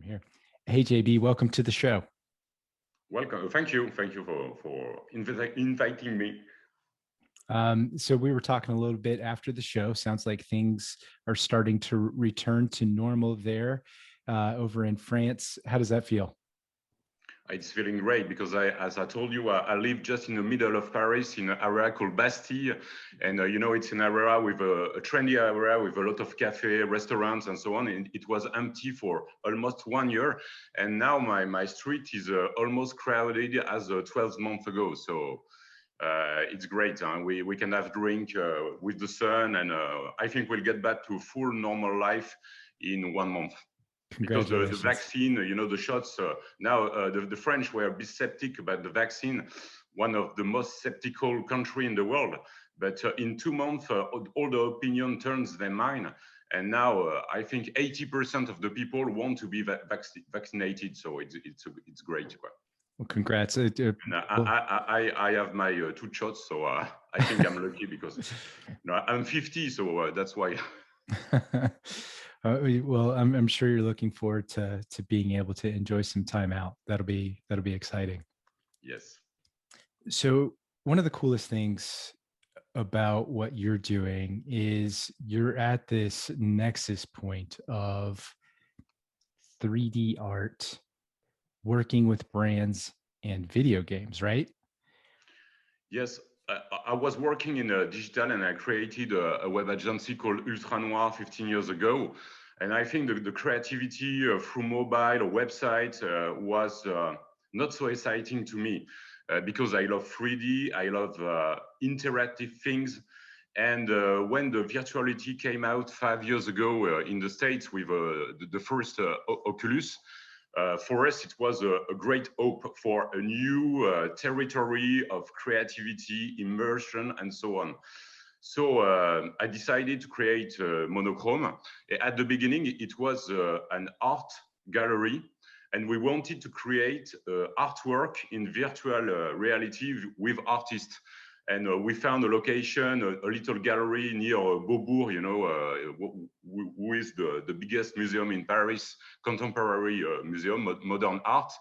Here. Hey, JB, welcome to the show. Welcome. Thank you. Thank you for inviting me. So we were talking a little bit after the show. Sounds like things are starting to return to normal there over in France. How does that feel? It's feeling great because as I told you, I live just in the middle of Paris in an area called Bastille. And, it's an area with a trendy area with a lot of cafe, restaurants, and so on. And it was empty for almost 1 year. And now my street is almost crowded as 12 months ago. So it's great. We can have drink with the sun. And I think we'll get back to full normal life in 1 month. Because the vaccine, the shots, now the French were a bit skeptic about the vaccine, one of the most skeptical country in the world. But in 2 months, all the opinion turns their mind. And now I think 80% of the people want to be vaccinated. So it's great. Well, congrats. I have my 2 shots, so I think I'm lucky because I'm 50, so that's why. Well, I'm sure you're looking forward to being able to enjoy some time out. That'll be exciting. Yes. So one of the coolest things about what you're doing is you're at this nexus point of 3D art, working with brands and video games, right? Yes. I was working in digital and I created a web agency called Ultra Noir 15 years ago. And I think the creativity through mobile or website was not so exciting to me because I love 3D, I love interactive things. And when the virtual reality came out 5 years ago in the States with the first Oculus, for us, it was a great hope for a new territory of creativity, immersion, and so on. So I decided to create Monochrome. At the beginning, it was an art gallery, and we wanted to create artwork in virtual reality with artists. And we found a location, a little gallery near Beaubourg, who is the biggest museum in Paris, contemporary museum, modern art.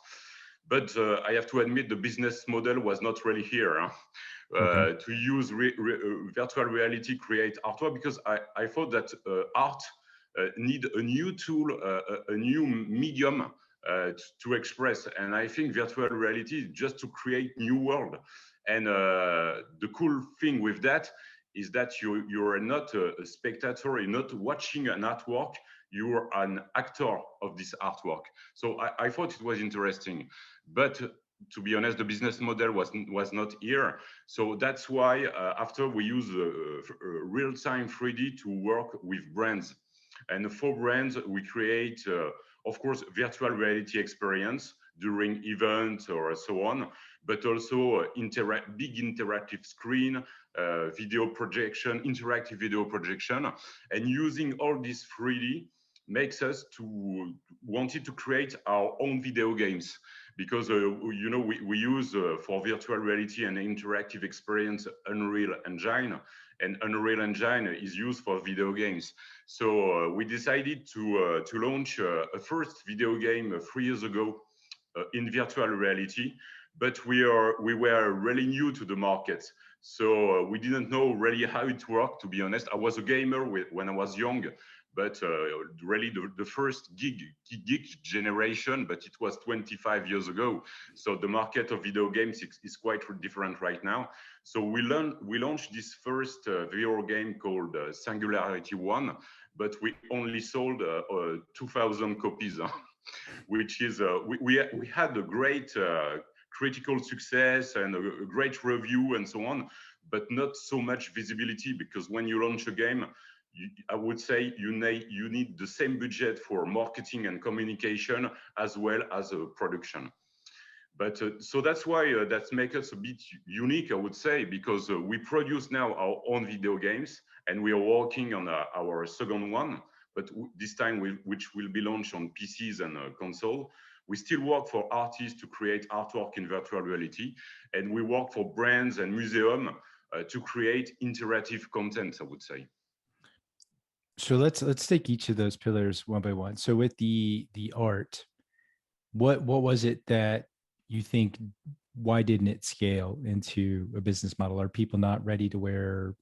But I have to admit the business model was not really here to use virtual reality, create artwork, because I thought that art need a new tool, a new medium to express. And I think virtual reality is just to create new world. And the cool thing with that is that you're not a spectator, you're not watching an artwork, you're an actor of this artwork. So I thought it was interesting. But to be honest, the business model was not here. So that's why after we use real-time 3D to work with brands. And for brands, we create, of course, virtual reality experience during events or so on, but also big interactive screen, video projection, interactive video projection. And using all this 3D makes us wanted to create our own video games. Because we use for virtual reality and interactive experience Unreal Engine, and Unreal Engine is used for video games. So we decided to launch a first video game 3 years ago in virtual reality, but we were really new to the market. So we didn't know really how it worked, to be honest. I was a gamer when I was young, but really the first geek generation, but it was 25 years ago. So the market of video games is quite different right now. So we launched this first VR game called Singularity 1, but we only sold 2,000 copies, which is, we had a great critical success and a great review and so on, but not so much visibility, because when you launch a game, I would say you need the same budget for marketing and communication as well as production. But so that's why that makes us a bit unique, I would say, because we produce now our own video games, and we are working on our second one, but this time which will be launched on PCs and console. We still work for artists to create artwork in virtual reality, and we work for brands and museums to create interactive content, I would say. So let's take each of those pillars one by one. So with the art, What was it that you think, why didn't it scale into a business model? Are people not ready to wear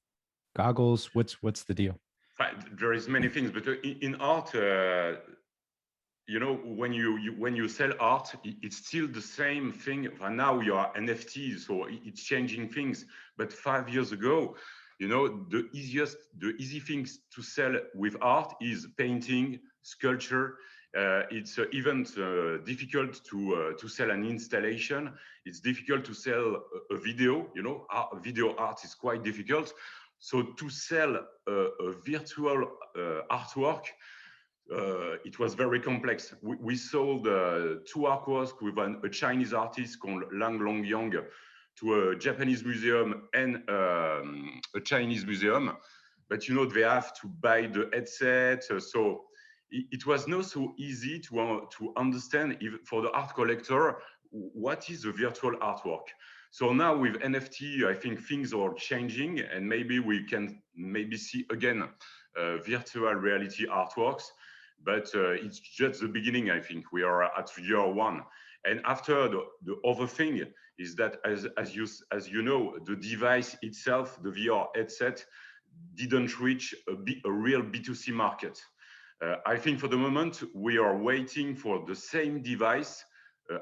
goggles? What's the deal? There is many things, but in art, you know, when when you sell art, it's still the same thing. And now you are NFTs, so it's changing things. But 5 years ago, you know, the easy things to sell with art is painting, sculpture. It's even difficult to sell an installation. It's difficult to sell a video. You know, video art is quite difficult. So to sell a virtual artwork, it was very complex. We sold two artworks with a Chinese artist called Lang Longyang to a Japanese museum and a Chinese museum. But you know, they have to buy the headset. So it was not so easy to understand, if, for the art collector, what is a virtual artwork. So now with NFT, I think things are changing, and maybe we can see again virtual reality artworks. But it's just the beginning. I think we are at year one. And after, the other thing is that, as you know, the device itself, the VR headset, didn't reach a real B2C market. I think for the moment we are waiting for the same device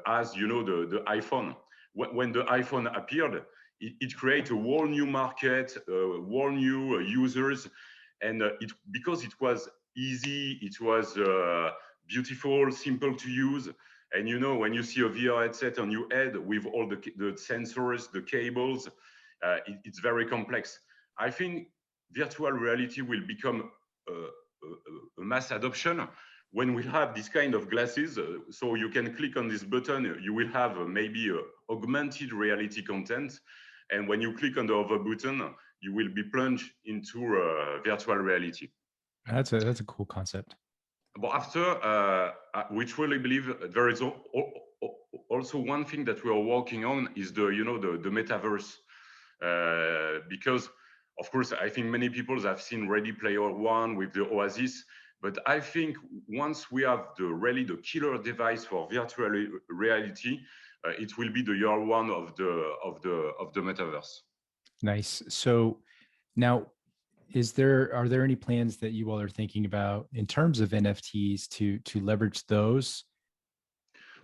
as, you know, the iPhone. When the iPhone appeared, it created a whole new market, whole new users, and because it was easy, it was beautiful, simple to use. And you know, when you see a VR headset on your head with all the sensors, the cables, it's very complex. I think virtual reality will become a mass adoption when we have this kind of glasses. So you can click on this button, you will have maybe augmented reality content. And when you click on the other button, you will be plunged into virtual reality. That's a cool concept. But after, we truly believe there is also one thing that we are working on is the, you know, the metaverse, because of course I think many people have seen Ready Player One with the Oasis, but I think once we have the killer device for virtual reality, it will be the year one of the metaverse. Nice. So now, are there any plans that you all are thinking about in terms of NFTs to leverage those?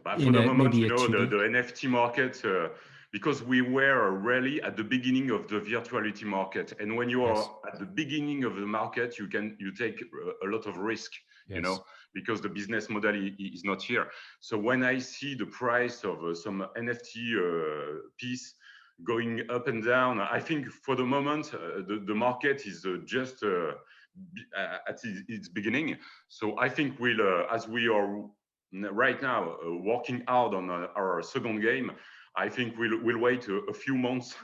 But for the moment, maybe you a know, 2D? the NFT market, because we were really at the beginning of the virtuality market, and when you are Yes. at the beginning of the market, you take a lot of risk, Yes. you know, because the business model is not here. So when I see the price of some NFT piece going up and down, I think for the moment the market is just at its beginning. So I think as we are right now working hard on our second game, I think we'll wait a few months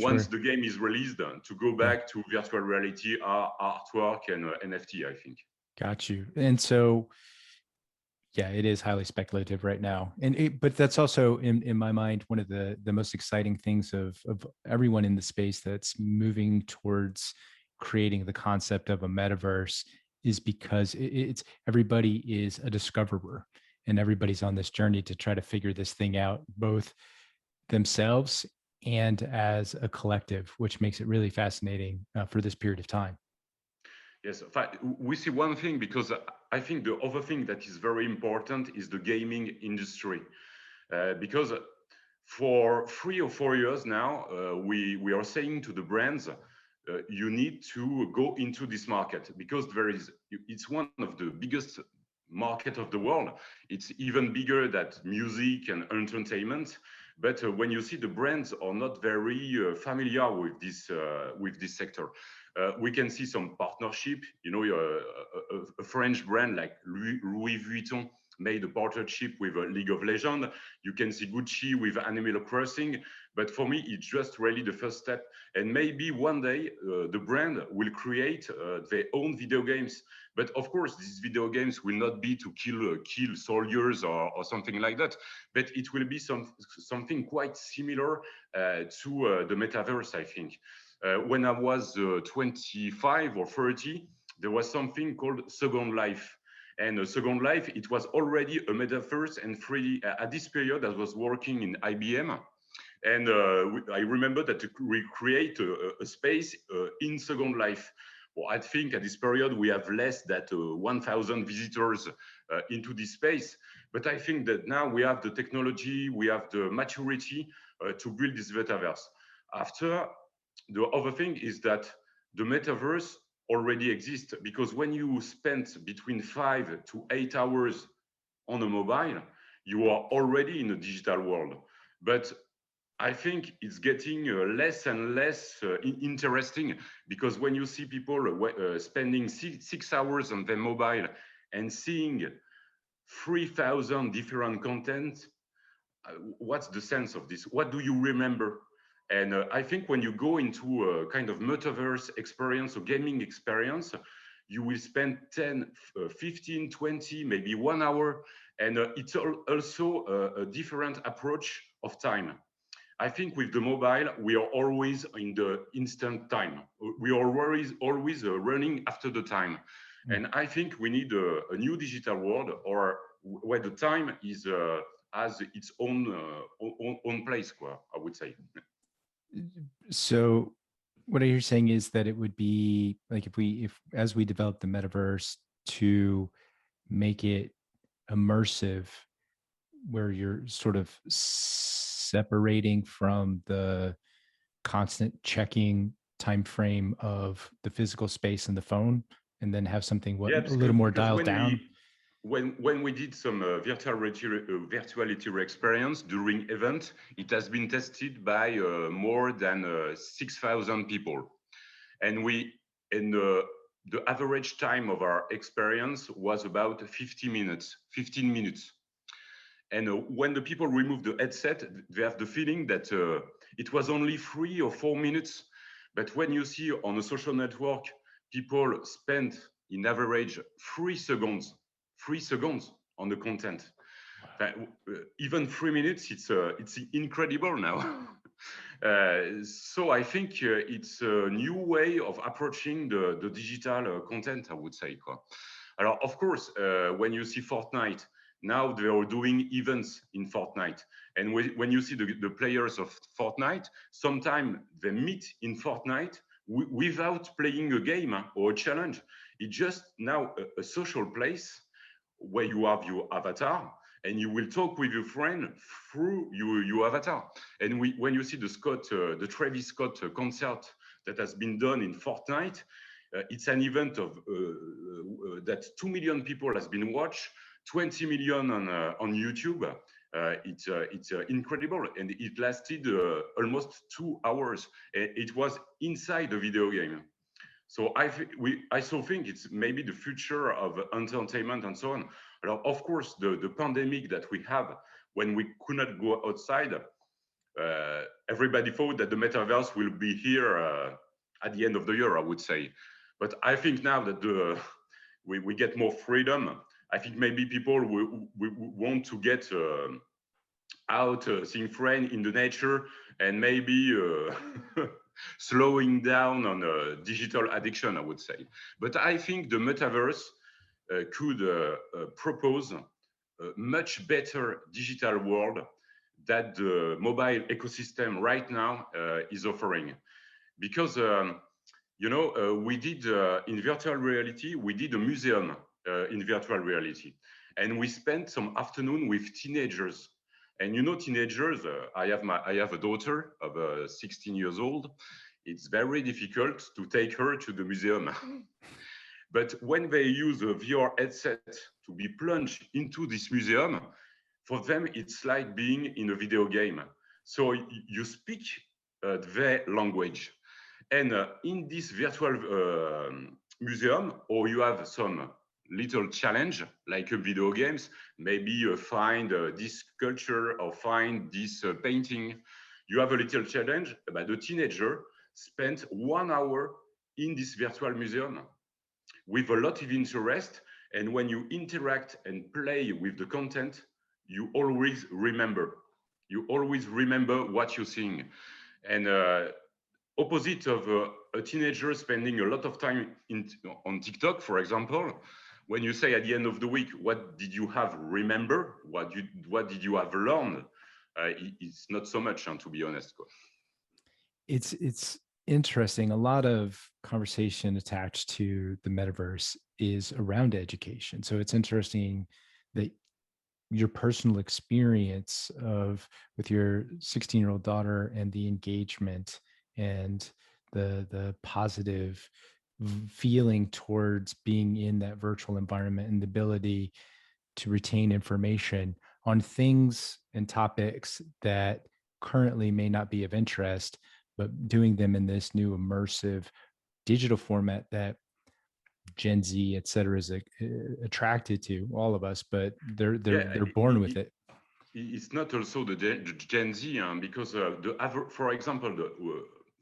once Sure. the game is released to go back to virtual reality, artwork, and NFT, I think. Got you. And so, yeah, it is highly speculative right now. But that's also in my mind, one of the most exciting things of everyone in the space that's moving towards creating the concept of a metaverse, is because it's everybody is a discoverer, and everybody's on this journey to try to figure this thing out, both themselves and as a collective, which makes it really fascinating for this period of time. Yes, we see one thing, because I think the other thing that is very important is the gaming industry, because for 3 or 4 years now, we are saying to the brands, you need to go into this market, because it's one of the biggest market of the world. It's even bigger than music and entertainment. But when you see the brands are not very familiar with this sector, we can see some partnership. You know, a French brand like Louis Vuitton made a partnership with League of Legends. You can see Gucci with Animal Crossing. But for me, it's just really the first step. And maybe one day the brand will create their own video games. But of course, these video games will not be to kill soldiers or something like that. But it will be something quite similar to the metaverse, I think. When I was 25 or 30, there was something called Second Life. And Second Life, it was already a metaverse and 3D. At this period, I was working in IBM, and I remember that we create a space in Second Life. Well, I think at this period we have less than 1,000 visitors into this space. But I think that now we have the technology, we have the maturity to build this metaverse. After, the other thing is that the metaverse already exists, because when you spend between 5 to 8 hours on a mobile, you are already in a digital world. But I think it's getting less and less interesting, because when you see people spending 6 hours on their mobile and seeing 3,000 different content, what's the sense of this? What do you remember? And I think when you go into a kind of metaverse experience or gaming experience, you will spend 10, 15, 20, maybe 1 hour. And it's also a different approach of time. I think with the mobile, we are always in the instant time. We are always running after the time. And I think we need a new digital world, or where the time is has its own place, I would say. So what I hear saying is that it would be like, if as we develop the metaverse to make it immersive, where you're sort of separating from the constant checking time frame of the physical space and the phone, and then have something a little more dialed down. When we did some virtuality experience during event, it has been tested by more than 6,000 people, and the average time of our experience was about 15 minutes. And when the people remove the headset, they have the feeling that it was only 3 or 4 minutes. But when you see on a social network, people spend in average 3 seconds on the content. Even 3 minutes, it's incredible now. So I think it's a new way of approaching the digital content, I would say. Alors, of course, when you see Fortnite, now they are doing events in Fortnite. And when you see the players of Fortnite, sometimes they meet in Fortnite without playing a game or a challenge. It's just now a social place where you have your avatar and you will talk with your friend through your avatar. And when you see the Travis Scott concert that has been done in Fortnite, it's an event that 2 million people has been watched, 20 million on YouTube. It's incredible, and it lasted almost 2 hours. It was inside the video game. So I still think it's maybe the future of entertainment and so on. Of course, the pandemic that we have, when we could not go outside, everybody thought that the metaverse will be here at the end of the year, I would say. But I think now that we get more freedom, I think maybe people we want to get out, seeing friends in the nature, and maybe slowing down on digital addiction, I would say. But I think the metaverse could propose a much better digital world that the mobile ecosystem right now is offering. Because, we did in virtual reality, we did a museum in virtual reality. And we spent some afternoon with teenagers. And teenagers, I have a daughter of 16 years old. It's very difficult to take her to the museum. But when they use a VR headset to be plunged into this museum, for them, it's like being in a video game. So you speak their language. And in this virtual museum, or you have some little challenge, like video games, maybe find this sculpture or find this painting. You have a little challenge, but the teenager spent 1 hour in this virtual museum with a lot of interest. And when you interact and play with the content, you always remember. You always remember what you're seeing. And opposite of a teenager spending a lot of time on TikTok, for example, when you say at the end of the week, what did you have remember? What did you have learned? It's not so much, to be honest. It's interesting. A lot of conversation attached to the metaverse is around education. So it's interesting that your personal experience of with your 16-year-old daughter and the engagement and the positive feeling towards being in that virtual environment and the ability to retain information on things and topics that currently may not be of interest, but doing them in this new immersive digital format that Gen Z, et cetera, is attracted to, all of us, but they're Yeah, born with it. it's not also the Gen Z, because for example,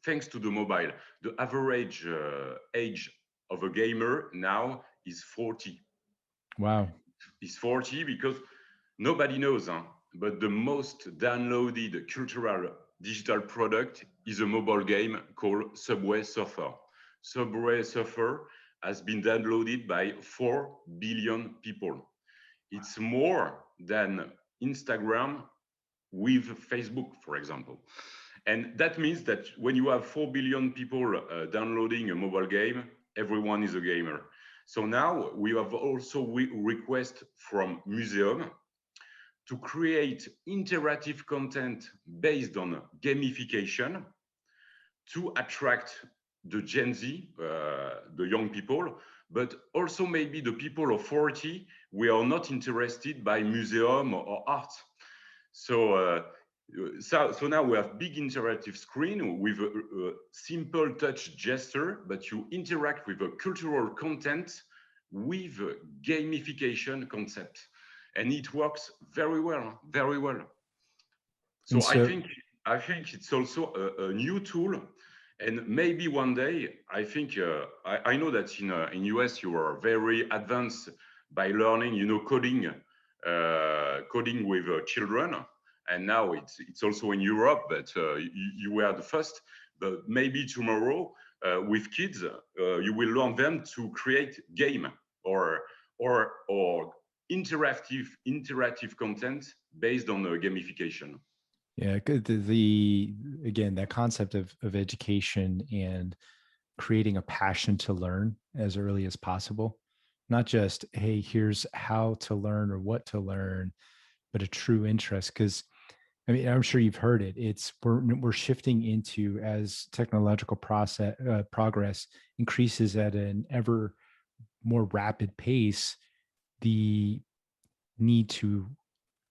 thanks to the mobile, the average age of a gamer now is 40. Wow. Is 40 because nobody knows, but the most downloaded cultural digital product is a mobile game called Subway Surfer. Subway Surfer has been downloaded by 4 billion people. It's more than Instagram with Facebook, for example. And that means that when you have 4 billion people downloading a mobile game, everyone is a gamer. So now we have also request from museum to create interactive content based on gamification to attract the Gen Z, the young people, but also maybe the people of 40, we are not interested by museum or art. So now we have big interactive screen with a simple touch gesture, but you interact with a cultural content with a gamification concept. And it works very well, very well. So, I think it's also a new tool. And maybe one day, I think, I know that in US, you are very advanced by learning, coding, coding with children. And now it's also in Europe, but you were the first. But maybe tomorrow, with kids, you will learn them to create game or interactive content based on gamification. Yeah, good. The again, that concept of education and creating a passion to learn as early as possible, not just, hey, here's how to learn or what to learn, but a true interest. Because I mean, I'm sure you've heard it. It's we're shifting into, as technological progress increases at an ever more rapid pace, the need to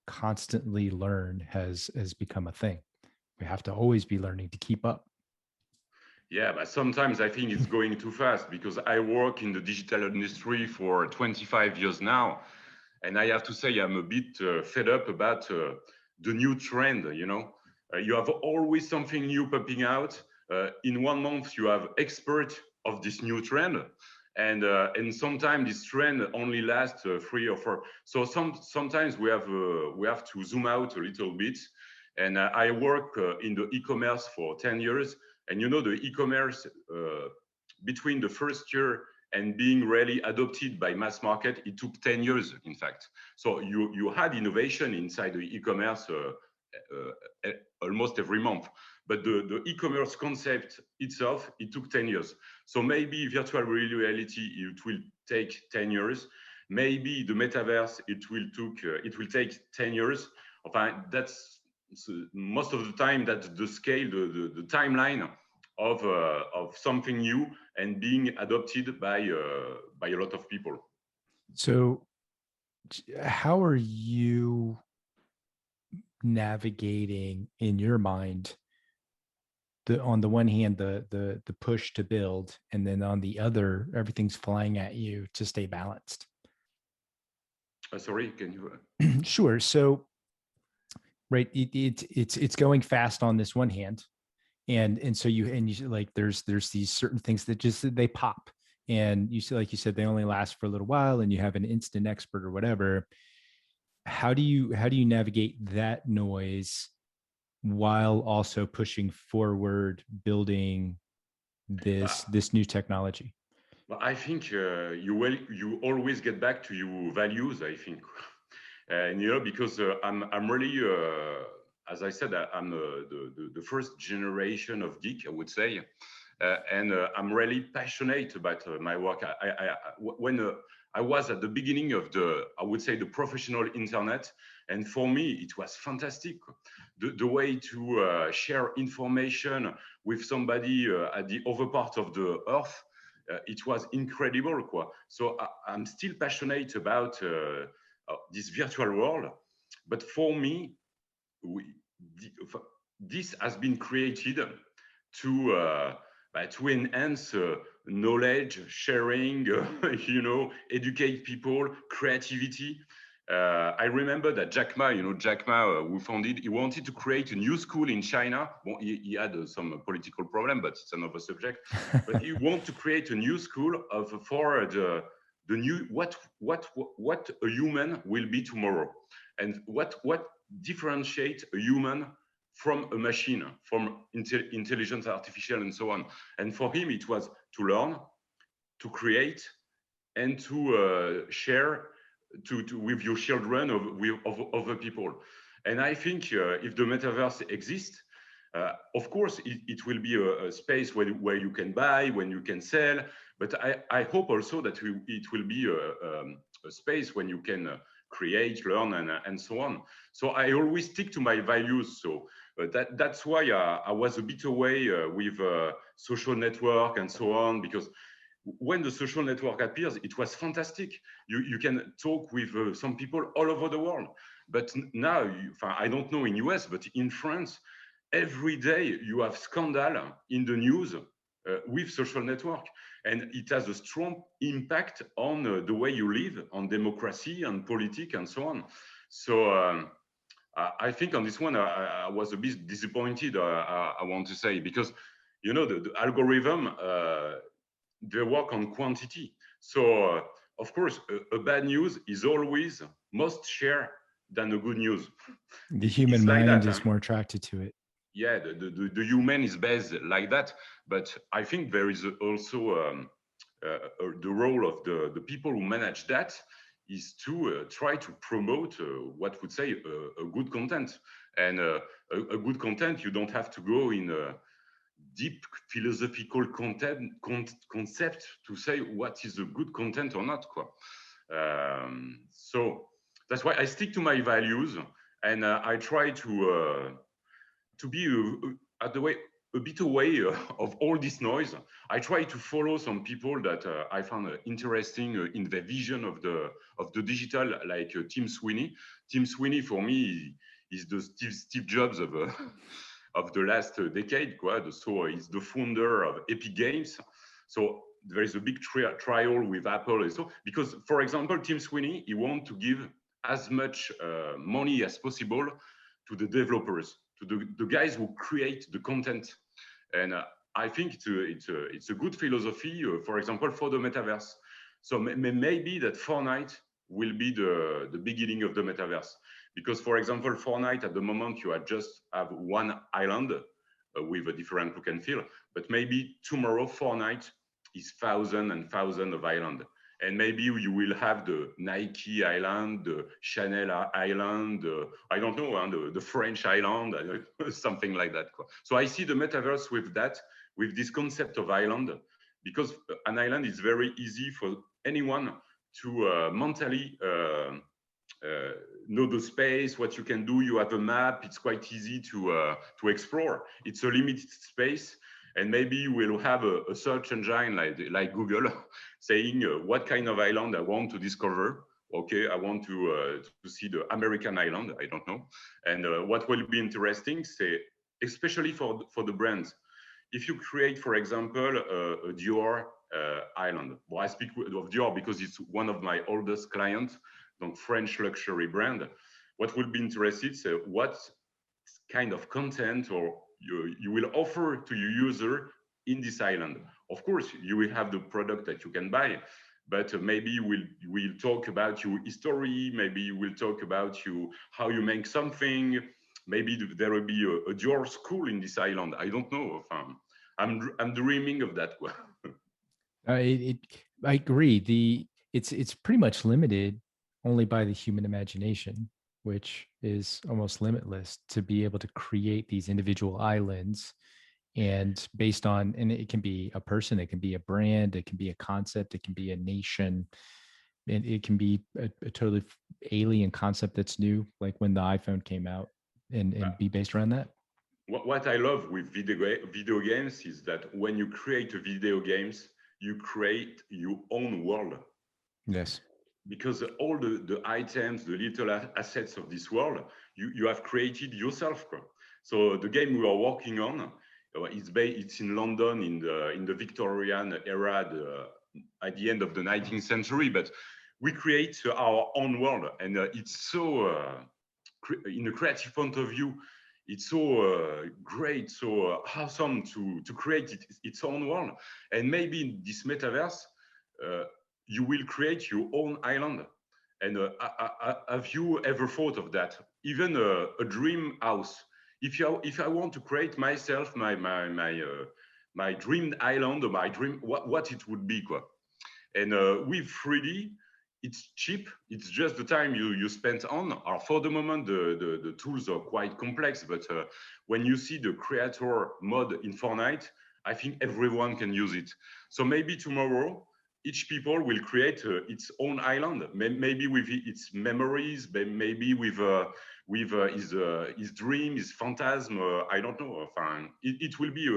constantly learn has become a thing. We have to always be learning to keep up. Yeah, but sometimes I think it's going too fast because I work in the digital industry for 25 years now. And I have to say, I'm a bit fed up about the new trend, you have always something new popping out. In 1 month, you have expert of this new trend. And sometimes this trend only lasts 3 or 4. So sometimes we have to zoom out a little bit. And I work in the e-commerce for 10 years. And the e-commerce between the first year and being really adopted by mass market, it took 10 years, in fact. So you had innovation inside the e-commerce almost every month. But the e-commerce concept itself, it took 10 years. So maybe virtual reality, it will take 10 years. Maybe the metaverse, it will take 10 years. That's most of the time, that's the scale, the timeline of something new and being adopted by a lot of people. So how are you navigating in your mind on the one hand the push to build, and then on the other everything's flying at you to stay balanced? Sorry, can you Sure. So right, it's going fast on this one hand, and so you like there's these certain things that just they pop, and you see, like you said, they only last for a little while, and you have an instant expert or whatever. How do you navigate that noise while also pushing forward, building this new technology? Well, I think you always get back to your values, I think. And because I'm really as I said, I'm the first generation of geek, I would say. And I'm really passionate about my work. When I was at the beginning of I would say, the professional internet, and for me, it was fantastic. The way to share information with somebody at the other part of the earth, it was incredible. So I'm still passionate about this virtual world. But for me, we, this has been created to to enhance knowledge sharing, educate people, creativity. I remember that Jack Ma, Jack Ma, who founded, he wanted to create a new school in China. Well, he had some political problem, but it's another subject. But he wanted to create a new school for the new what a human will be tomorrow, and what differentiate a human from a machine, from intelligence artificial and so on. And for him, it was to learn, to create, and to share with your children, of other people. And I think if the metaverse exists, of course, it will be a space where you can buy, when you can sell. But I hope also that it will be a space when you can create, learn, and so on. So I always stick to my values. So that's why I was a bit away with social network and so on, because when the social network appears, it was fantastic. You can talk with some people all over the world. But now, I don't know in US, but in France, every day you have scandal in the news with social network, and it has a strong impact on the way you live, on democracy and politics and so on. So I think on this one, I was a bit disappointed, I want to say, because the algorithm, they work on quantity. So of course, a bad news is always most shared than a good news. The human It's like mind that, is more attracted to it. Yeah, the human is based like that. But I think there is also the role of the people who manage that is to try to promote what would say a good content. And a good content, you don't have to go in a deep philosophical concept to say what is a good content or not. So that's why I stick to my values, and I try to be at the way a bit away of all this noise. I try to follow some people that I found interesting in the vision of the digital, like Tim Sweeney. Tim Sweeney, for me, is the Steve Jobs of the last decade. So he's the founder of Epic Games. So there is a big trial with Apple. And so, because, for example, Tim Sweeney, he wants to give as much money as possible to the developers, to the guys who create the content. And I think it's a good philosophy, for example, for the metaverse. So maybe that Fortnite will be the beginning of the metaverse. Because, for example, Fortnite, at the moment, you just have one island with a different look and feel. But maybe tomorrow, Fortnite is thousands and thousands of islands. And maybe you will have the Nike island, the Chanel island, I don't know, the French island, something like that. So I see the metaverse with that, with this concept of island, because an island is very easy for anyone to mentally know the space, what you can do. You have a map. It's quite easy to explore. It's a limited space. And maybe you will have a search engine like Google saying what kind of island I want to discover. Okay, I want to see the American island. I don't know. And what will be interesting, say, especially for the brands, if you create, for example, a Dior island. Well, I speak of Dior because it's one of my oldest clients, donc French luxury brand. What will be interesting, so what kind of content or you will offer to your user in this island. Of course, you will have the product that you can buy, but maybe we'll talk about your history. Maybe we'll talk about how you make something. Maybe there will be a Dior school in this island. I don't know. I'm dreaming of that. I agree. It's pretty much limited only by the human imagination, which is almost limitless to be able to create these individual islands. And based on, and it can be a person, it can be a brand, it can be a concept, it can be a nation, and it can be a totally alien concept that's new, like when the iPhone came out, and be based around that. What I love with video games is that when you create a video games, you create your own world, Yes. because all the items, the little assets of this world, you have created yourself. So the game we are working on, it's in London in the Victorian era, at the end of the 19th century. But we create our own world, and it's so in a creative point of view, it's so great, so awesome to create its own world. And maybe in this metaverse, uh, you will create your own island. And have you ever thought of that? Even a dream house. If I want to create myself my dream island, or my dream, what it would be, quoi. And with 3D, it's cheap. It's just the time you spend on. Or for the moment, the tools are quite complex. But when you see the creator mode in Fortnite, I think everyone can use it. So maybe tomorrow, each people will create its own island. Maybe with its memories, maybe with his dream, his phantasm. I don't know. It will be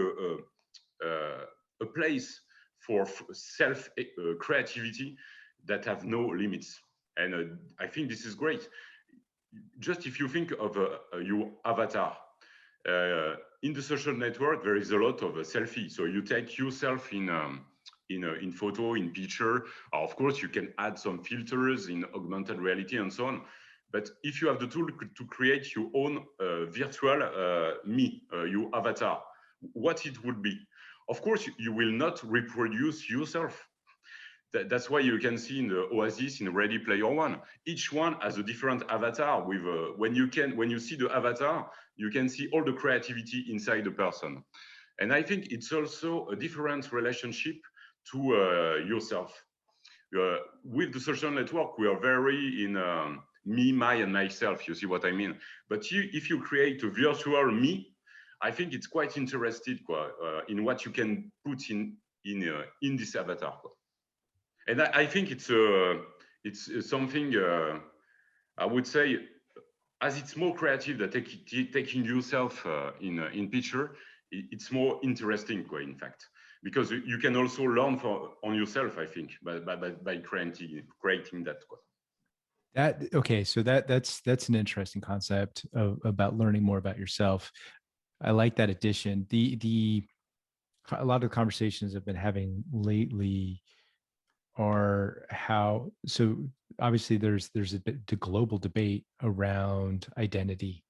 a place for self creativity that have no limits. And I think this is great. Just if you think of your avatar, in the social network, there is a lot of selfie. So you take yourself in photo, in picture. Of course, you can add some filters in augmented reality and so on. But if you have the tool to create your own virtual your avatar, what it would be? Of course, you will not reproduce yourself. That's why you can see in the Oasis, in Ready Player One, each one has a different avatar. With when you see the avatar, you can see all the creativity inside the person. And I think it's also a different relationship to yourself. With the social network, we are very in me, my, and myself. You see what I mean? But if you create a virtual me, I think it's quite interested in what you can put in this avatar. And I think it's something I would say, as it's more creative than taking yourself in picture, it's more interesting, in fact, because you can also learn on yourself, I think, by creating that. That okay, so that's an interesting concept about learning more about yourself. I like that addition. The a lot of the conversations I've been having lately are how, so obviously there's a bit the global debate around identity,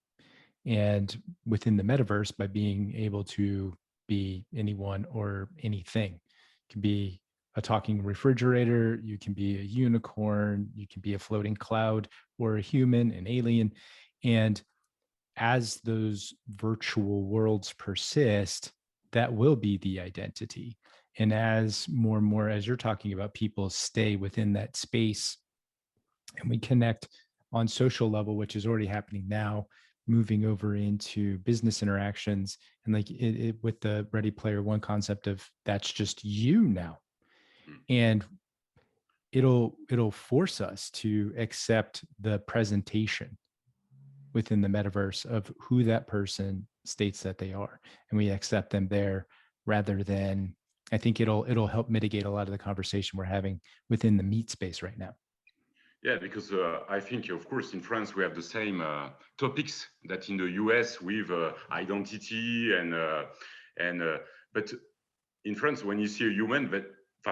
and within the metaverse, by being able to be anyone or anything. It can be a talking refrigerator, you can be a unicorn, you can be a floating cloud, or a human, an alien. And as those virtual worlds persist, that will be the identity. And as more and more, as you're talking about, people stay within that space and we connect on social level, which is already happening now, moving over into business interactions, and like with the Ready Player One concept of that's just you now. And it'll force us to accept the presentation within the metaverse of who that person states that they are, and we accept them there, rather than, I think it'll help mitigate a lot of the conversation we're having within the meat space right now. Yeah, because I think, of course, in France, we have the same topics that in the US with identity but in France, when you see a human,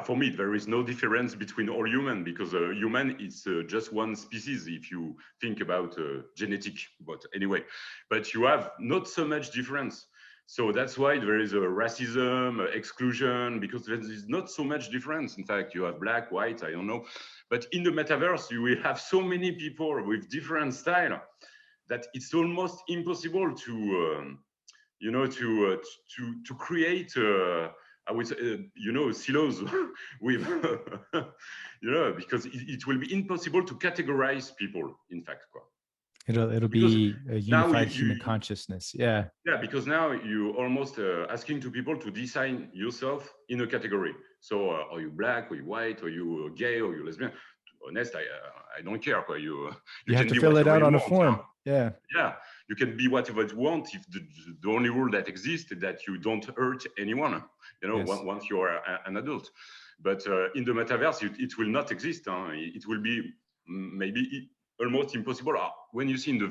for me, there is no difference between all human, because a human is just one species if you think about genetic. But anyway, but you have not so much difference. So that's why there is a racism, exclusion, because there is not so much difference. In fact, you have black, white, I don't know. But in the metaverse, you will have so many people with different style that it's almost impossible to create I would say, silos with, because it will be impossible to categorize people, in fact. It'll Because be a now unified human consciousness. Yeah. yeah, because now you almost asking to people to design yourself in a category. So are you black, are you white, are you gay, are you lesbian? Honest, I don't care. You have can to be fill it whatever out you on a want. form. Yeah. Yeah, you can be whatever you want if the only rule that exists is that you don't hurt anyone, Yes. once you are an adult. But in the metaverse, it will not exist. It will be maybe almost impossible. When you see in the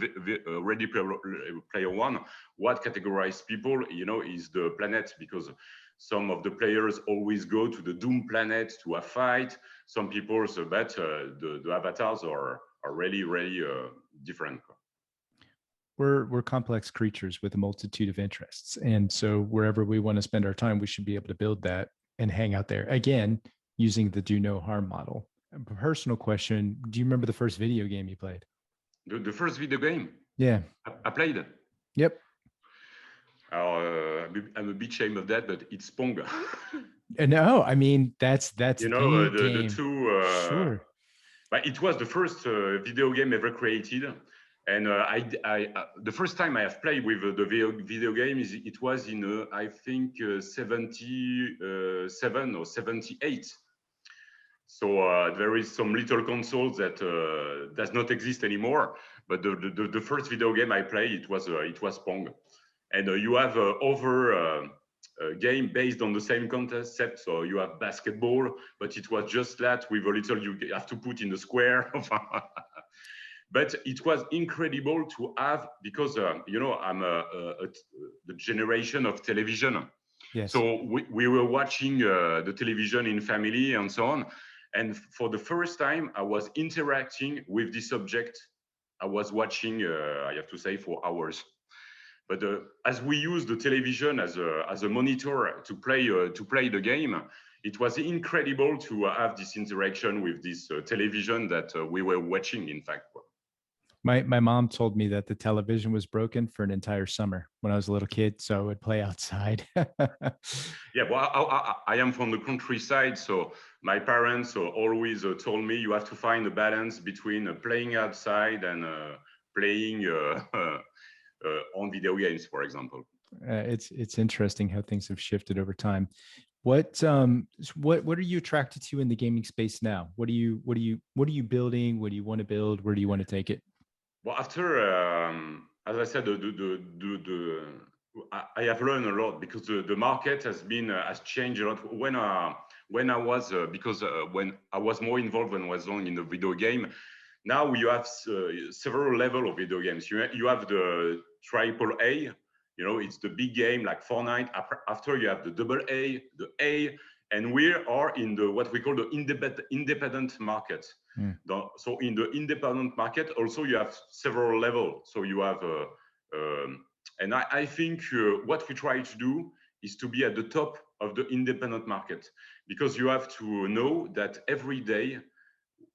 Ready Player One, what categorizes people, is the planet, because some of the players always go to the Doom planet to a fight. Some people, but the avatars are really, really different. We're complex creatures with a multitude of interests. And so wherever we want to spend our time, we should be able to build that and hang out there. Again, using the do no harm model. A personal question, do you remember the first video game you played? The first video game? Yeah. I played it. Yep. I'm a bit ashamed of that, but it's Pong. No, I mean, that's the game. The two. Sure. But it was the first video game ever created. And the first time I have played with the video game it was in I think 77 or 78. So there is some little consoles that does not exist anymore. But the first video game I played it was Pong, and you have other game based on the same concept. So you have basketball, but it was just that with a little you have to put in the square. But it was incredible to have, because I'm the generation of television. Yes. So we were watching the television in family and so on. And for the first time, I was interacting with this object. I was watching, I have to say, for hours. But as we use the television as a monitor to play the game, it was incredible to have this interaction with this television that we were watching, in fact. My mom told me that the television was broken for an entire summer when I was a little kid, so I would play outside. Yeah, well, I am from the countryside, so my parents always told me you have to find a balance between playing outside and playing on video games, for example. It's interesting how things have shifted over time. What are you attracted to in the gaming space now? What are you building? What do you want to build? Where do you want to take it? Well, after as I said, I have learned a lot, because the market has changed a lot. When I was when I was more involved when I was on in the video game. Now you have several levels of video games. You have the AAA, it's the big game like Fortnite. After you have the AA, the A, and we are in the what we call the independent market. Mm. So in the independent market, also you have several levels. So you have, and I think what we try to do is to be at the top of the independent market, because you have to know that every day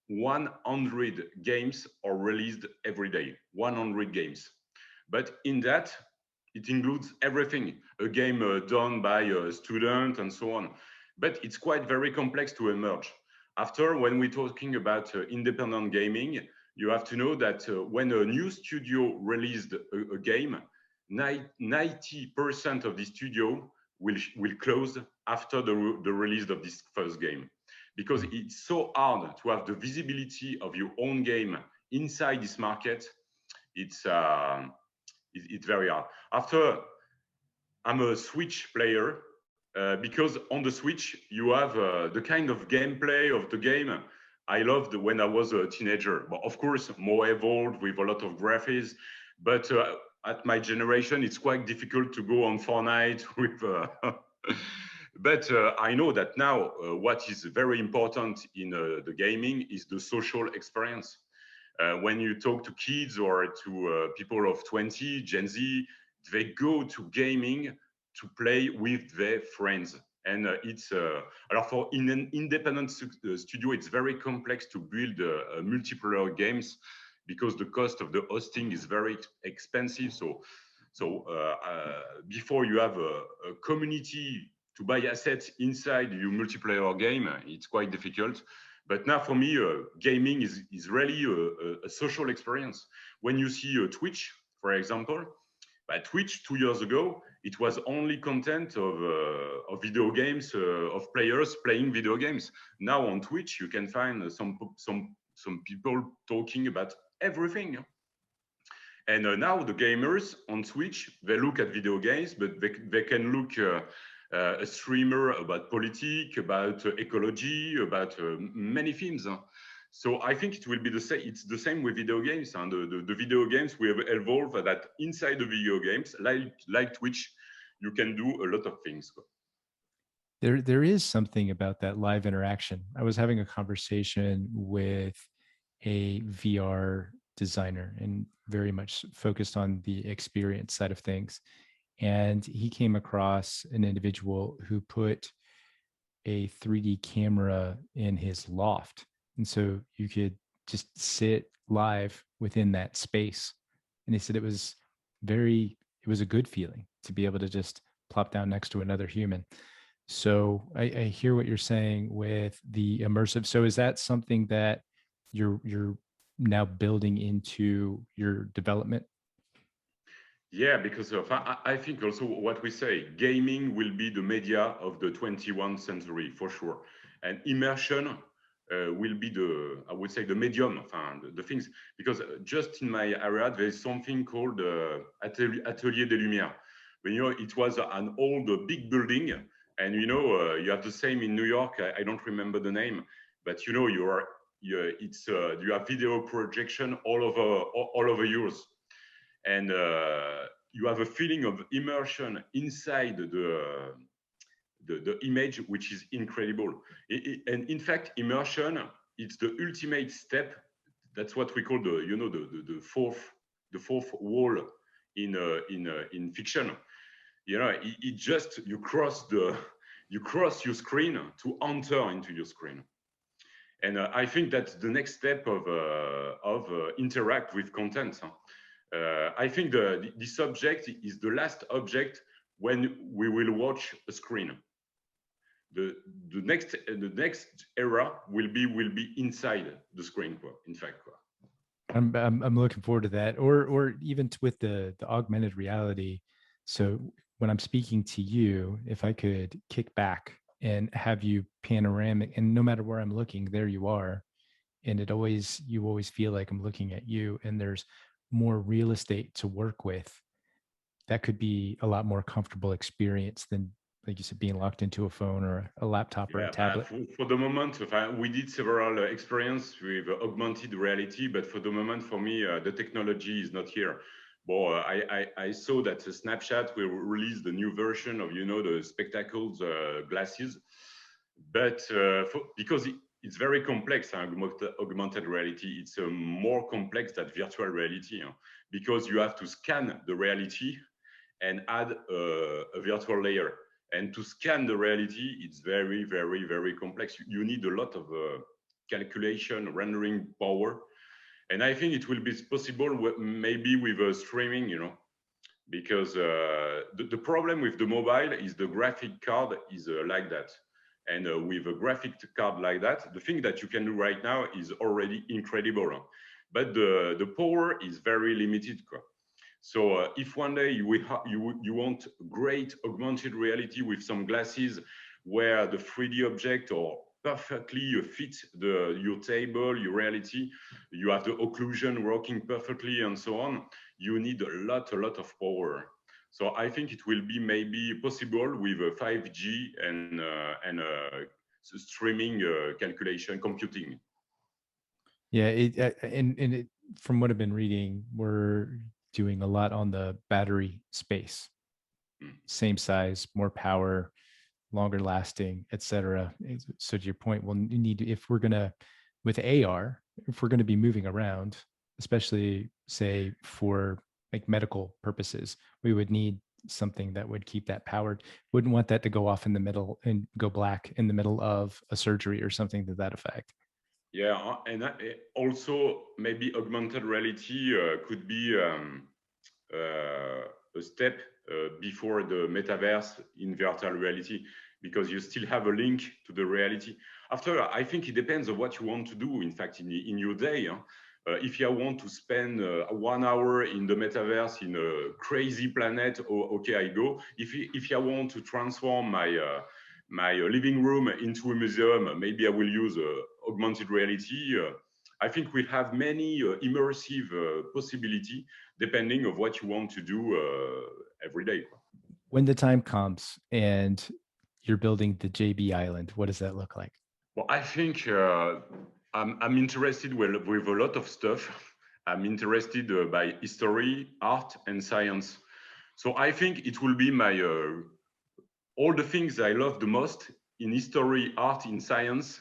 100 games are released every day, 100 games. But in that, it includes everything, a game done by a student and so on. But it's quite very complex to emerge. After, when we're talking about independent gaming, you have to know that when a new studio released a game, 90% of the studio will close after the release of this first game. Because it's so hard to have the visibility of your own game inside this market. It's very hard. After, I'm a Switch player, because on the Switch, you have the kind of gameplay of the game I loved when I was a teenager. But of course, more evolved with a lot of graphics. But at my generation, it's quite difficult to go on Fortnite with... But I know that now what is very important in the gaming is the social experience. When you talk to kids or to people of 20, Gen Z, they go to gaming to play with their friends. And it's for in an independent studio, it's very complex to build multiplayer games, because the cost of the hosting is very expensive. So before you have a community to buy assets inside your multiplayer game, it's quite difficult. But now for me, gaming is really a social experience. When you see Twitch, for example, by Twitch 2 years ago, it was only content of video games, of players playing video games. Now on Twitch, you can find some people talking about everything. And now the gamers on Twitch, they look at video games, but they can look a streamer about politics, about ecology, about many things. So I think it will be the same. It's the same with video games. And the video games we have evolved that inside the video games, like Twitch, you can do a lot of things. There is something about that live interaction. I was having a conversation with a VR designer and very much focused on the experience side of things. And he came across an individual who put a 3D camera in his loft. And so you could just sit live within that space. And he said it was a good feeling to be able to just plop down next to another human. So I hear what you're saying with the immersive. So is that something that you're now building into your development? Yeah, because I think also what we say, gaming will be the media of the 21st century for sure, and immersion will be I would say, the medium, the things. Because just in my area, there is something called Atelier des Lumières. But, you know, it was an old big building, and you know, you have the same in New York. I don't remember the name, but you know, you have video projection all over yours. And you have a feeling of immersion inside the image, which is incredible. And in fact, immersion, it's the ultimate step. That's what we call the fourth wall in fiction. You know, it just you cross your screen to enter into your screen. And I think that's the next step of interact with content. I think this object is the last object when we will watch a screen. The next era will be inside the screen. In fact, I'm looking forward to that, or even with the augmented reality. So when I'm speaking to you, if I could kick back and have you panoramic, and no matter where I'm looking, there you are, and you always feel like I'm looking at you, and there's more real estate to work with. That could be a lot more comfortable experience than, like you said, being locked into a phone or a laptop or a tablet. For the moment, we did several experience with augmented reality, but for the moment, for me, the technology is not here. Well, I saw that Snapchat will release the new version of, you know, the spectacles glasses, but because it's very complex, augmented reality. It's more complex than virtual reality, because you have to scan the reality and add a virtual layer. And to scan the reality, it's very, very, very complex. You need a lot of calculation, rendering power. And I think it will be possible maybe with streaming, you know, because the problem with the mobile is the graphic card is like that. And with a graphic card like that, the thing that you can do right now is already incredible. But the power is very limited. So if one day you want great augmented reality with some glasses where the 3D object or perfectly fit your table, your reality, you have the occlusion working perfectly and so on, you need a lot of power. So I think it will be maybe possible with 5G and streaming calculation computing. Yeah, from what I've been reading, we're doing a lot on the battery space. Same size, more power, longer lasting, etc. So to your point, we'll need to, if we're gonna, with AR, if we're gonna be moving around, especially say for like medical purposes, we would need something that would keep that powered. Wouldn't want that to go off in the middle and go black in the middle of a surgery or something to that effect. Yeah, and also maybe augmented reality could be a step before the metaverse in virtual reality, because you still have a link to the reality. After, I think it depends on what you want to do, in fact, in your day. If you want to spend 1 hour in the metaverse in a crazy planet, okay, I go. If you want to transform my living room into a museum, maybe I will use augmented reality. I think we have many immersive possibility depending of what you want to do every day. When the time comes and you're building the JB Island, what does that look like? Well, I think I'm interested with a lot of stuff. I'm interested by history, art, and science. So I think it will be my all the things I love the most in history, art, in science.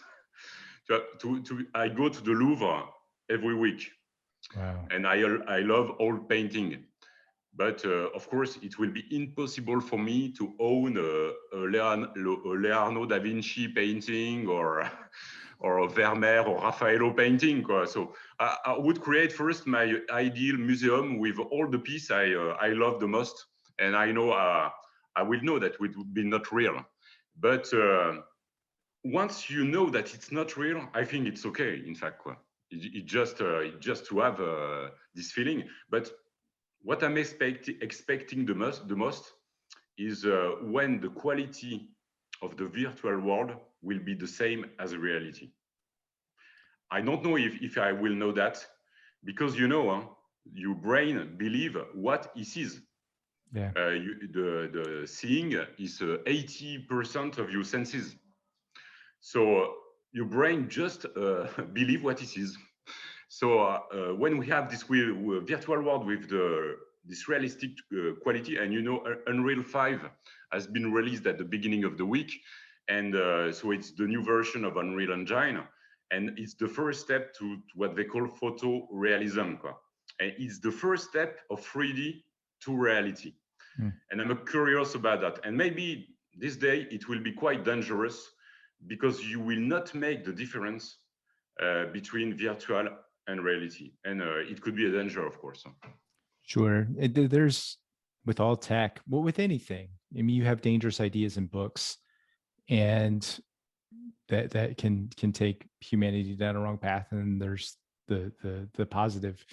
I go to the Louvre every week. Wow. And I love old painting. But of course, it will be impossible for me to own a Leonardo da Vinci painting or a Vermeer or Raffaello painting. So I would create first my ideal museum with all the pieces I love the most. And I know I will know that it would be not real. But once you know that it's not real, I think it's okay, in fact. It just to have this feeling. But what I'm expecting the most is when the quality of the virtual world will be the same as reality. I don't know if I will know that, because your brain believe what it sees. Yeah. The seeing is 80% of your senses. So your brain just believe what it is. So when we have this virtual world with this realistic quality, and Unreal 5 has been released at the beginning of the week, and so it's the new version of Unreal Engine, and it's the first step to what they call photorealism. And it's the first step of 3D to reality. And I'm curious about that. And maybe this day it will be quite dangerous, because you will not make the difference between virtual and reality. And it could be a danger, of course. Sure. There's, with all tech, well, with anything, I mean, you have dangerous ideas in books, and that can take humanity down a wrong path. And there's the positive.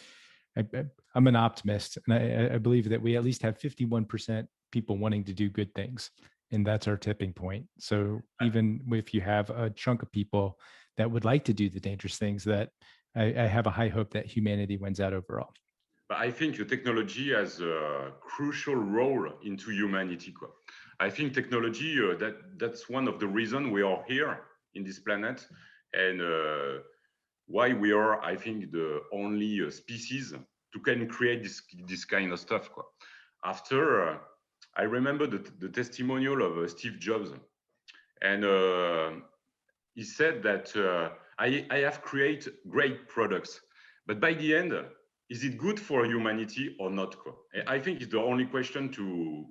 I'm an optimist, and I believe that we at least have 51% people wanting to do good things, and that's our tipping point. So even if you have a chunk of people that would like to do the dangerous things, that I have a high hope that humanity wins out overall. But I think the technology has a crucial role into humanity. I think technology, that's one of the reasons we are here in this planet, and why we are, I think, the only species to can create this kind of stuff. After, I remember the testimonial of Steve Jobs, and he said that I have created great products, but by the end, is it good for humanity or not? I think it's the only question to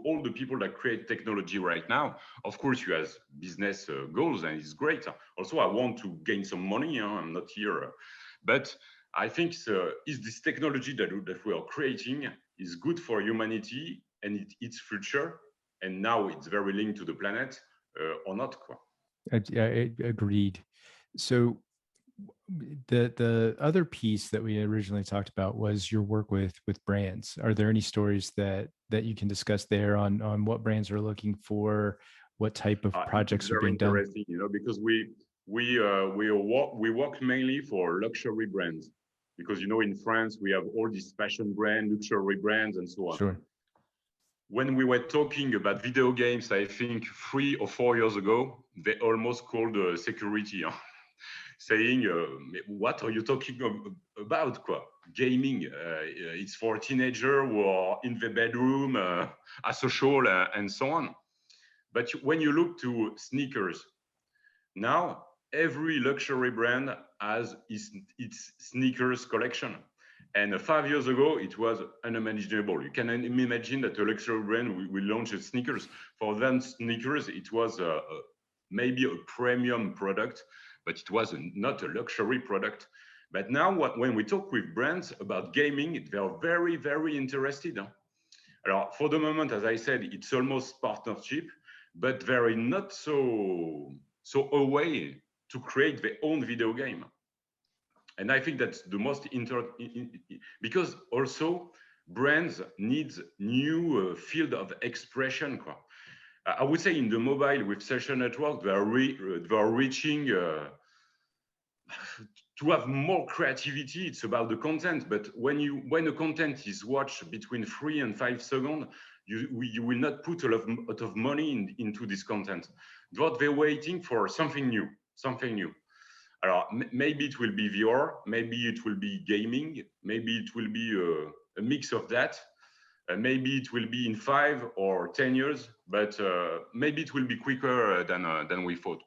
all the people that create technology right now. Of course, you have business goals, and it's great. Also, I want to gain some money. I'm not here. But I think is this technology that we are creating is good for humanity and its future, and now it's very linked to the planet, or not? I agreed. So the other piece that we originally talked about was your work with brands. Are there any stories that you can discuss there on what brands are looking for, what type of projects are being done? It's very interesting, because we work mainly for luxury brands, because in France we have all these fashion brands, luxury brands, and so on. Sure. When we were talking about video games, I think 3 or 4 years ago, they almost called security, saying, what are you talking about? Gaming, it's for teenagers who are in the bedroom, asocial, and so on. But when you look to sneakers, now every luxury brand has its sneakers collection. And 5 years ago, it was unimaginable. You can imagine that a luxury brand will launch sneakers. For them, sneakers, it was maybe a premium product, but it was not a luxury product. But now, when we talk with brands about gaming, they are very, very interested. For the moment, as I said, it's almost partnership. but they're not so a way to create their own video game. And I think that's the most because also brands need new field of expression. I would say in the mobile with social network, they are reaching to have more creativity. It's about the content, but when the content is watched between 3 and 5 seconds, you will not put a lot of money into this content. What they're waiting for something new, something new. Maybe it will be VR, maybe it will be gaming, maybe it will be a mix of that. Maybe it will be in 5 or 10 years, but maybe it will be quicker than we thought.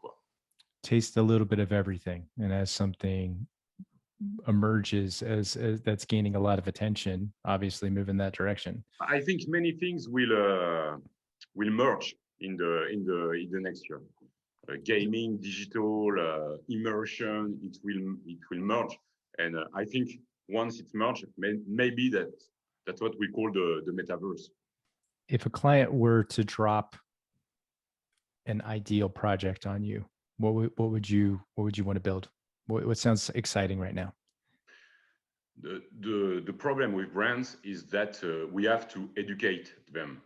Taste a little bit of everything, and as something emerges as that's gaining a lot of attention, obviously move in that direction. I think many things will merge in the next year. Gaming, digital, immersion, it will merge, and I think once it's merged, maybe that's what we call the metaverse. If a client were to drop an ideal project on you, what would you want to build? What sounds exciting right now? The problem with brands is that we have to educate them,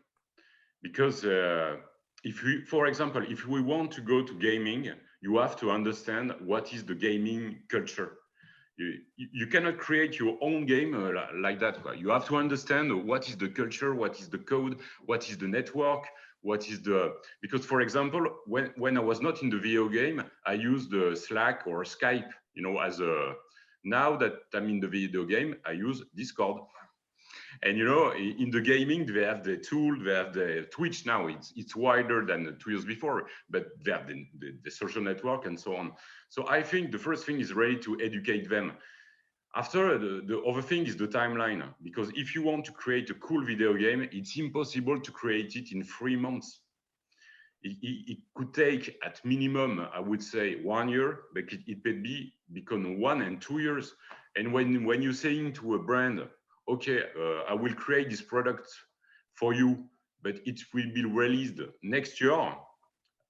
because for example, if we want to go to gaming, you have to understand what is the gaming culture. You cannot create your own game like that. You have to understand what is the culture, what is the code, what is the network, because for example, when I was not in the video game, I used Slack or Skype, now that I'm in the video game, I use Discord. And in the gaming, they have the tool, they have the Twitch now. It's wider than 2 years before, but they have the social network and so on. So I think the first thing is really to educate them. After, the other thing is the timeline, because if you want to create a cool video game, it's impossible to create it in 3 months. It could take at minimum, I would say, 1 year, but it could become 1 and 2 years. And when you're saying to a brand, okay, I will create this product for you, but it will be released next year.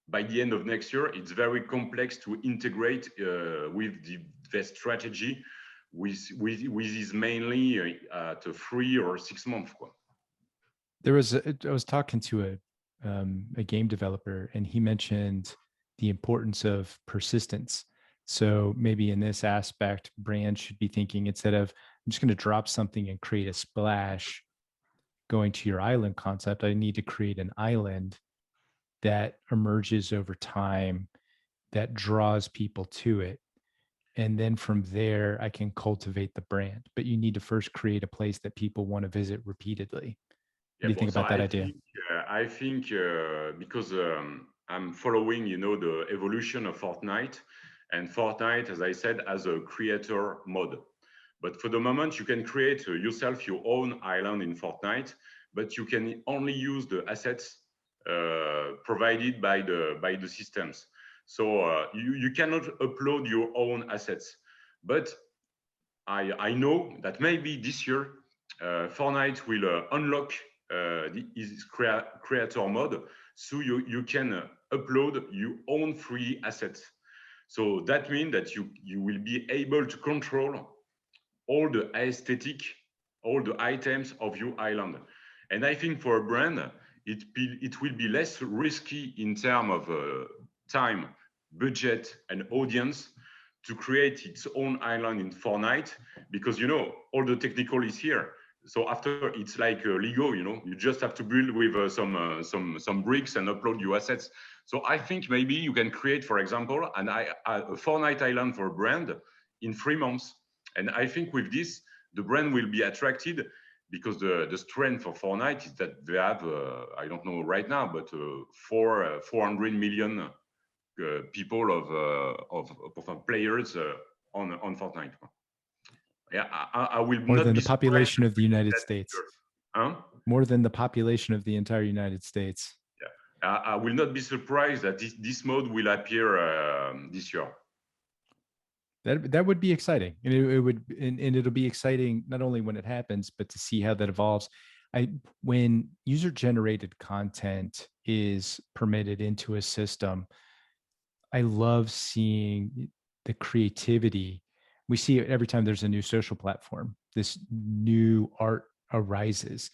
By the end of next year, it's very complex to integrate with the strategy, with is mainly at 3 or 6 months. I was talking to a game developer, and he mentioned the importance of persistence. So maybe in this aspect, brands should be thinking, instead of I'm just going to drop something and create a splash going to your island concept, I need to create an island that emerges over time, that draws people to it. And then from there, I can cultivate the brand. But you need to first create a place that people want to visit repeatedly. What do you think about that idea? I think because I'm following, the evolution of Fortnite, and Fortnite, as I said, has a creator mode. But for the moment, you can create yourself your own island in Fortnite, but you can only use the assets provided by the systems. So you cannot upload your own assets. But I know that maybe this year Fortnite will unlock this creator mode, so you can upload your own free assets. So that means that you will be able to control all the aesthetic, all the items of your island. And I think for a brand, it will be less risky in terms of time, budget, and audience to create its own island in Fortnite, because all the technical is here. So after, it's like Lego, you just have to build with some bricks and upload your assets. So I think maybe you can create, for example, a Fortnite island for a brand in 3 months. And I think with this, the brand will be attracted, because the strength of Fortnite is that they have, I don't know right now, but 400 million people of players on Fortnite. Yeah, I will more not than be the population of the United States. Huh? More than the population of the entire United States. Yeah, I will not be surprised that this mode will appear this year. That would be exciting, and it'll be exciting not only when it happens, but to see how that evolves. When user generated content is permitted into a system, I love seeing the creativity. We see it every time there's a new social platform. This new art arises.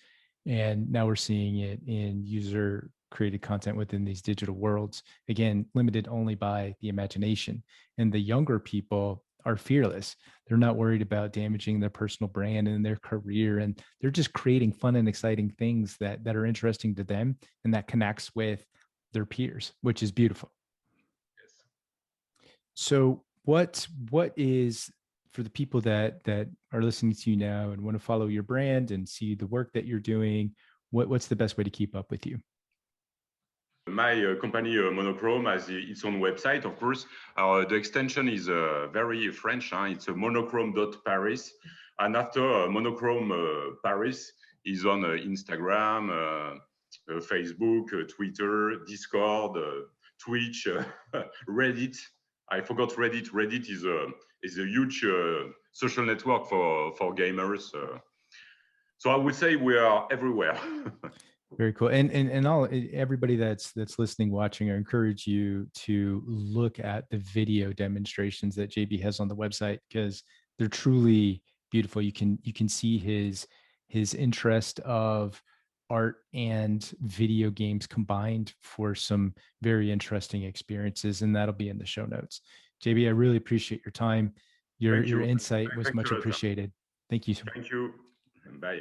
And now we're seeing it in user created content within these digital worlds, again, limited only by the imagination. And the younger people are fearless. They're not worried about damaging their personal brand and their career. And they're just creating fun and exciting things that are interesting to them and that connects with their peers, which is beautiful. Yes. So what is, for the people that are listening to you now and want to follow your brand and see the work that you're doing, what's the best way to keep up with you? My company Monochrome has its own website, of course. The extension is very French. It's monochrome.paris. And after Monochrome Paris is on Instagram, Facebook, Twitter, Discord, Twitch, Reddit. I forgot Reddit. Reddit is a huge social network for gamers. So I would say we are everywhere. Very cool. And all everybody that's listening, watching, I encourage you to look at the video demonstrations that JB has on the website because they're truly beautiful. You can see his interest of art and video games combined for some very interesting experiences, and that'll be in the show notes. JB, I really appreciate your time. Your Thank you. insight was Thanks a much lot. appreciated. Thank you. Thank you. Bye.